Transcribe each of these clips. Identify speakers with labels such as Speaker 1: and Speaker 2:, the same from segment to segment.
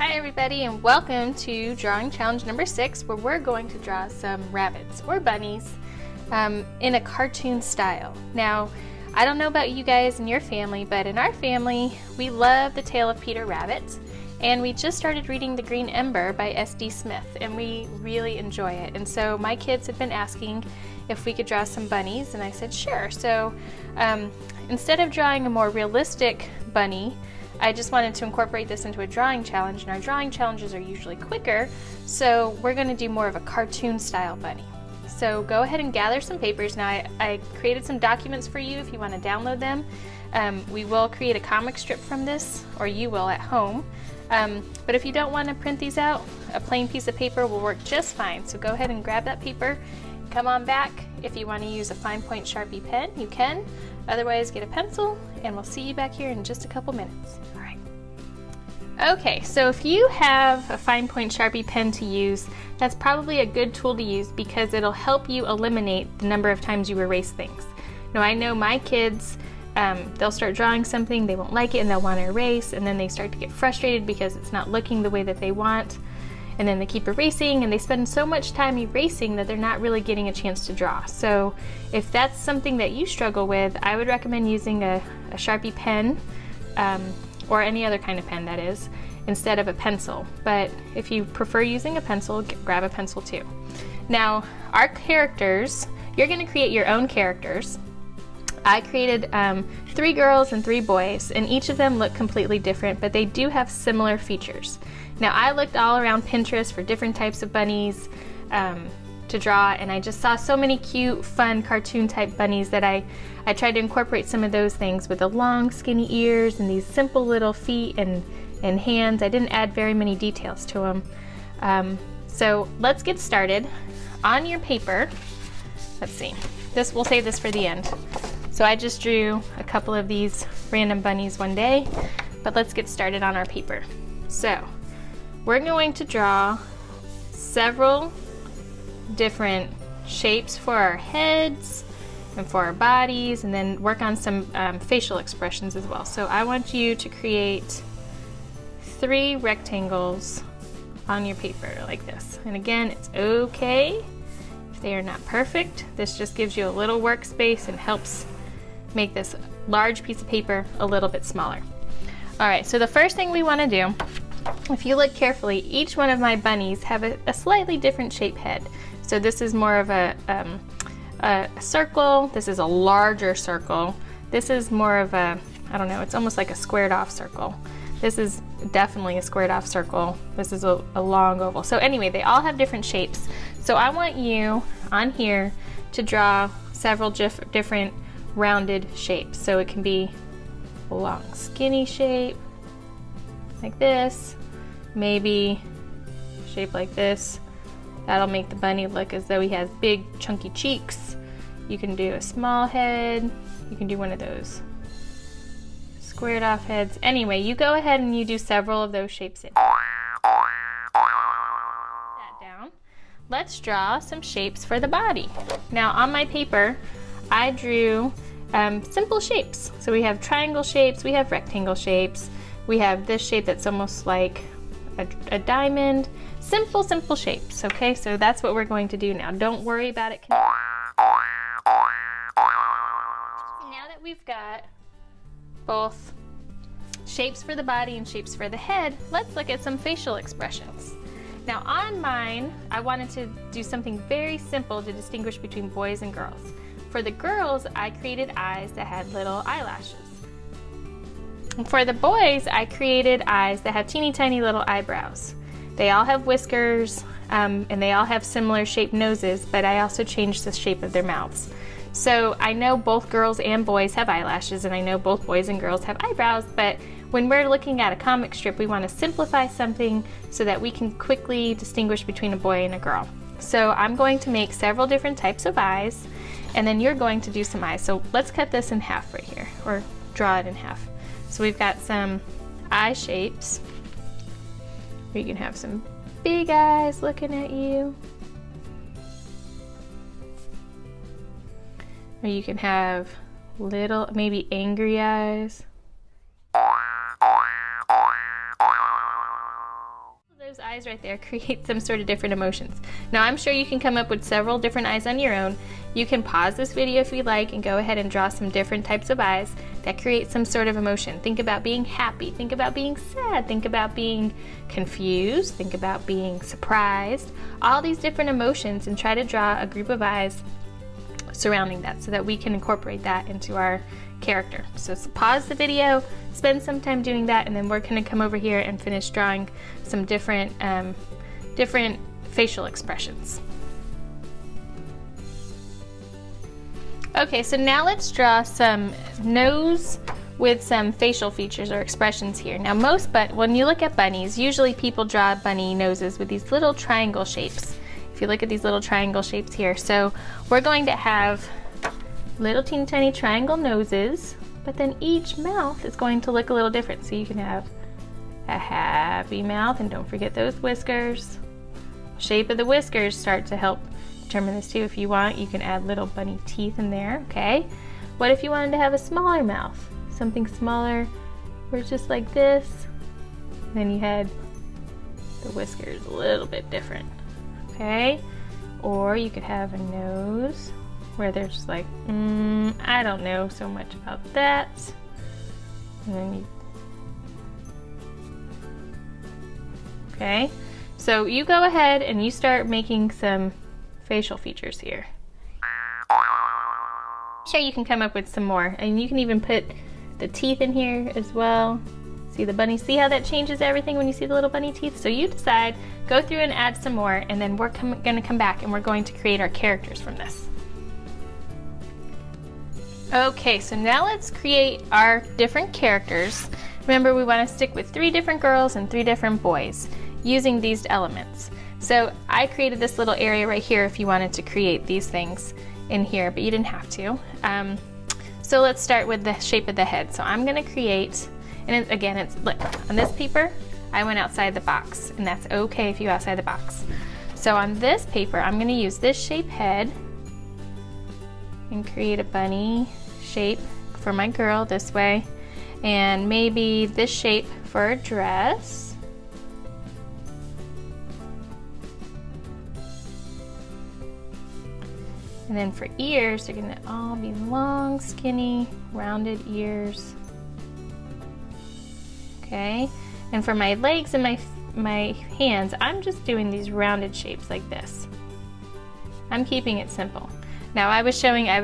Speaker 1: Hi everybody, and welcome to drawing challenge number 6, where we're going to draw some rabbits or bunnies in a cartoon style. Now, I don't know about you guys and your family, but in our family we love The Tale of Peter Rabbit, and we just started reading The Green Ember by S.D. Smith, and we really enjoy it. And so my kids have been asking if we could draw some bunnies, and I said sure. So instead of drawing a more realistic bunny, I just wanted to incorporate this into a drawing challenge, and our drawing challenges are usually quicker, so we're going to do more of a cartoon style bunny. So go ahead and gather some papers. Now I created some documents for you if you want to download them. We will create a comic strip from this, or you will at home. But if you don't want to print these out, a plain piece of paper will work just fine. So go ahead and grab that paper, come on back. If you want to use a fine point Sharpie pen, you can. Otherwise, get a pencil, and we'll see you back here in just a couple minutes. All right. Okay, so if you have a fine point Sharpie pen to use, that's probably a good tool to use because it'll help you eliminate the number of times you erase things. Now, I know my kids, they'll start drawing something, they won't like it, and they'll want to erase, and then they start to get frustrated because it's not looking the way that they want. And then they keep erasing, and they spend so much time erasing that they're not really getting a chance to draw. So if that's something that you struggle with, I would recommend using a Sharpie pen, or any other kind of pen that is, instead of a pencil. But if you prefer using a pencil, grab a pencil too. Now, our characters, you're gonna create your own characters. I created 3 girls and 3 boys, and each of them look completely different, but they do have similar features. Now, I looked all around Pinterest for different types of bunnies to draw, and I just saw so many cute, fun, cartoon type bunnies that I tried to incorporate some of those things with the long, skinny ears and these simple little feet and hands. I didn't add very many details to them. So let's get started. On your paper, let's see, we'll save this for the end. So I just drew a couple of these random bunnies one day, but let's get started on our paper. So we're going to draw several different shapes for our heads and for our bodies, and then work on some facial expressions as well. So I want you to create 3 rectangles on your paper like this. And again, it's okay if they are not perfect. This just gives you a little workspace and helps make this large piece of paper a little bit smaller. All right, so the first thing we want to do, if you look carefully, each one of my bunnies have a slightly different shaped head. So this is more of a circle. This is a larger circle. This is more of a, I don't know, it's almost like a squared off circle. This is definitely a squared off circle. This is a long oval. So anyway, they all have different shapes. So I want you on here to draw several different rounded shapes. So it can be a long skinny shape like this, maybe shape like this. That'll make the bunny look as though he has big chunky cheeks. You can do a small head. You can do one of those squared off heads. Anyway, you go ahead and you do several of those shapes in. That down. Let's draw some shapes for the body. Now on my paper, I drew simple shapes. So we have triangle shapes, we have rectangle shapes, we have this shape that's almost like a diamond. Simple shapes, okay? So that's what we're going to do now. Don't worry about it. Now that we've got both shapes for the body and shapes for the head, let's look at some facial expressions. Now on mine, I wanted to do something very simple to distinguish between boys and girls. For the girls, I created eyes that had little eyelashes. And for the boys, I created eyes that have teeny tiny little eyebrows. They all have whiskers, and they all have similar shaped noses, but I also changed the shape of their mouths. So I know both girls and boys have eyelashes, and I know both boys and girls have eyebrows, but when we're looking at a comic strip, we want to simplify something so that we can quickly distinguish between a boy and a girl. So I'm going to make several different types of eyes, and then you're going to do some eyes. So let's cut this in half right here, or draw it in half. So we've got some eye shapes. You can have some big eyes looking at you. Or you can have little, maybe angry eyes. eyes right there create some sort of different emotions. Now I'm sure you can come up with several different eyes on your own. You can pause this video if you like and go ahead and draw some different types of eyes that create some sort of emotion. Think about being happy, think about being sad, think about being confused, think about being surprised, all these different emotions, and try to draw a group of eyes surrounding that so that we can incorporate that into our character. So pause the video, spend some time doing that, and then we're going to come over here and finish drawing some different facial expressions. Okay, so now let's draw some nose with some facial features or expressions here. Now when you look at bunnies, usually people draw bunny noses with these little triangle shapes. If you look at these little triangle shapes here, so we're going to have little teeny tiny triangle noses, but then each mouth is going to look a little different. So you can have a happy mouth, and don't forget those whiskers. Shape of the whiskers start to help determine this too. If you want, you can add little bunny teeth in there, okay? What if you wanted to have a smaller mouth? Something smaller, where it's just like this. Then you had the whiskers a little bit different, okay? Or you could have a nose where they're just like, I don't know so much about that. And then okay, so you go ahead and you start making some facial features here. Sure, you can come up with some more, and you can even put the teeth in here as well. See the bunny, see how that changes everything when you see the little bunny teeth? So you decide, go through and add some more, and then we're gonna come back and we're going to create our characters from this. Okay, so now let's create our different characters. Remember, we want to stick with 3 different girls and 3 different boys using these elements. So I created this little area right here if you wanted to create these things in here, but you didn't have to. So let's start with the shape of the head. So I'm going to create, and again, it's look, on this paper, I went outside the box, and that's okay if you outside the box. So on this paper, I'm going to use this shape head and create a bunny shape for my girl this way, and maybe this shape for a dress. And then for ears, they're gonna all be long, skinny, rounded ears. Okay, and for my legs and my hands, I'm just doing these rounded shapes like this. I'm keeping it simple. Now I was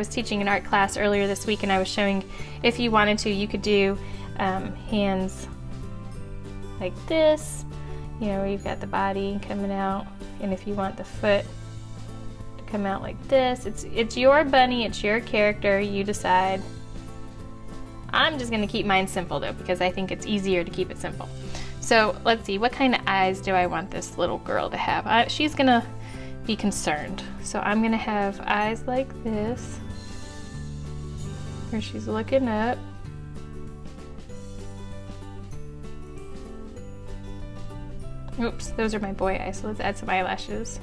Speaker 1: teaching an art class earlier this week, and I was showing if you wanted to, you could do hands like this, you know, where you've got the body coming out, and if you want the foot to come out like this, it's your bunny, it's your character, you decide. I'm just gonna keep mine simple though, because I think it's easier to keep it simple. So let's see, what kind of eyes do I want this little girl to have? She's gonna be concerned. So I'm gonna have eyes like this, where she's looking up. Oops, those are my boy eyes, so let's add some eyelashes.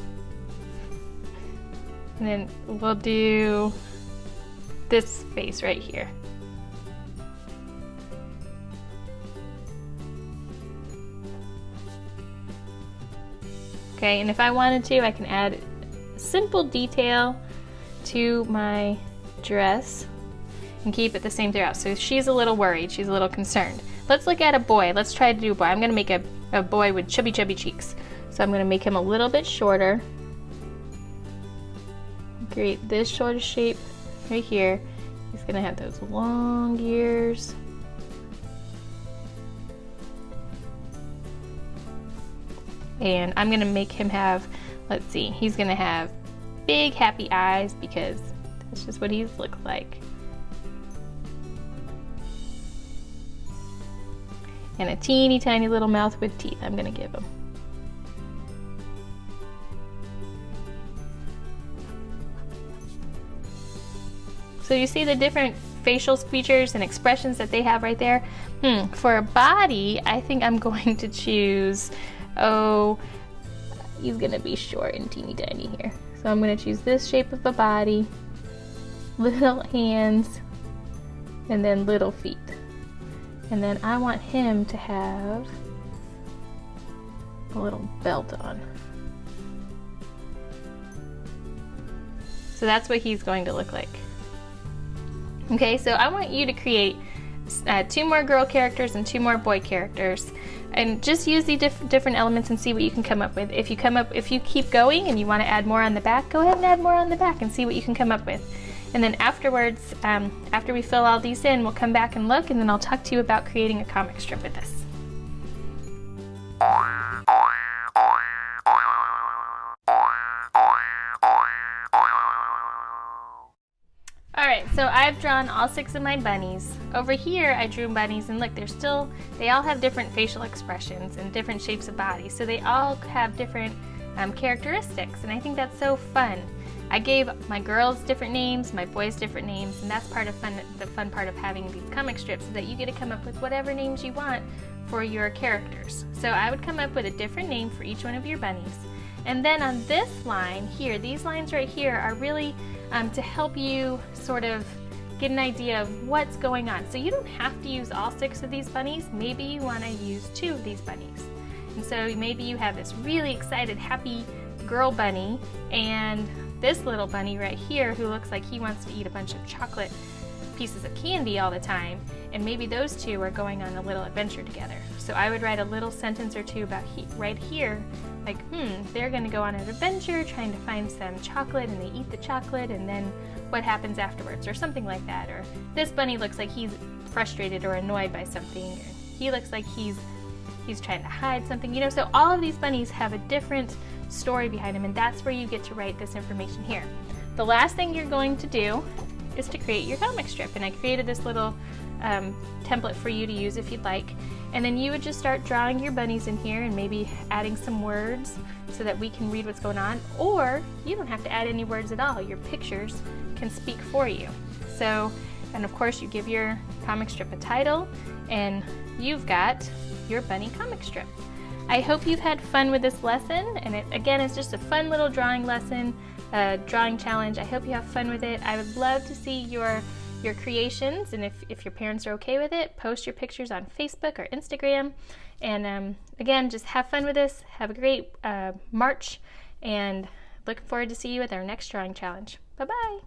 Speaker 1: And then we'll do this face right here. Okay, and if I wanted to, I can add a simple detail to my dress and keep it the same throughout. So she's a little worried, she's a little concerned. Let's look at a boy. Let's try to do a boy. I'm gonna make a boy with chubby cheeks. So I'm gonna make him a little bit shorter. Create this shorter shape right here. He's gonna have those long ears. And I'm gonna make him have, let's see, he's gonna have big happy eyes because that's just what he looks like. And a teeny tiny little mouth with teeth I'm gonna give him. So you see the different facial features and expressions that they have right there? For a body, I think I'm going to choose, oh, he's gonna be short and teeny tiny here. So I'm gonna choose this shape of a body, little hands, and then little feet. And then I want him to have a little belt on. So that's what he's going to look like. Okay, so I want you to create 2 more girl characters and 2 more boy characters, and just use the different elements and see what you can come up with. If you keep going and you want to add more on the back, go ahead and add more on the back and see what you can come up with. And then afterwards, after we fill all these in, we'll come back and look, and then I'll talk to you about creating a comic strip with this. Alright, so I've drawn all 6 of my bunnies. Over here I drew bunnies, and look, they all have different facial expressions and different shapes of bodies, so they all have different characteristics, and I think that's so fun. I gave my girls different names, my boys different names, and that's the fun part of having these comic strips, is that you get to come up with whatever names you want for your characters. So I would come up with a different name for each one of your bunnies. And then on this line here, these lines right here are really to help you sort of get an idea of what's going on. So you don't have to use all 6 of these bunnies. Maybe you want to use 2 of these bunnies. And so maybe you have this really excited, happy girl bunny, and this little bunny right here who looks like he wants to eat a bunch of chocolate pieces of candy all the time, and maybe those 2 are going on a little adventure together. So I would write a little sentence or 2 about right here, like, they're gonna go on an adventure trying to find some chocolate, and they eat the chocolate, and then what happens afterwards, or something like that. Or this bunny looks like he's frustrated or annoyed by something, or he looks like he's trying to hide something, you know. So all of these bunnies have a different story behind them, and that's where you get to write this information here. The last thing you're going to do is to create your comic strip, and I created this little template for you to use if you'd like. And then you would just start drawing your bunnies in here and maybe adding some words so that we can read what's going on, or you don't have to add any words at all. Your pictures can speak for you. So, and of course you give your comic strip a title, and you've got your bunny comic strip. I hope you've had fun with this lesson, and again, it's just a fun little drawing lesson, drawing challenge. I hope you have fun with it. I would love to see your creations, and if your parents are okay with it, post your pictures on Facebook or Instagram. And again, just have fun with this. Have a great March, and looking forward to see you at our next drawing challenge. Bye-bye.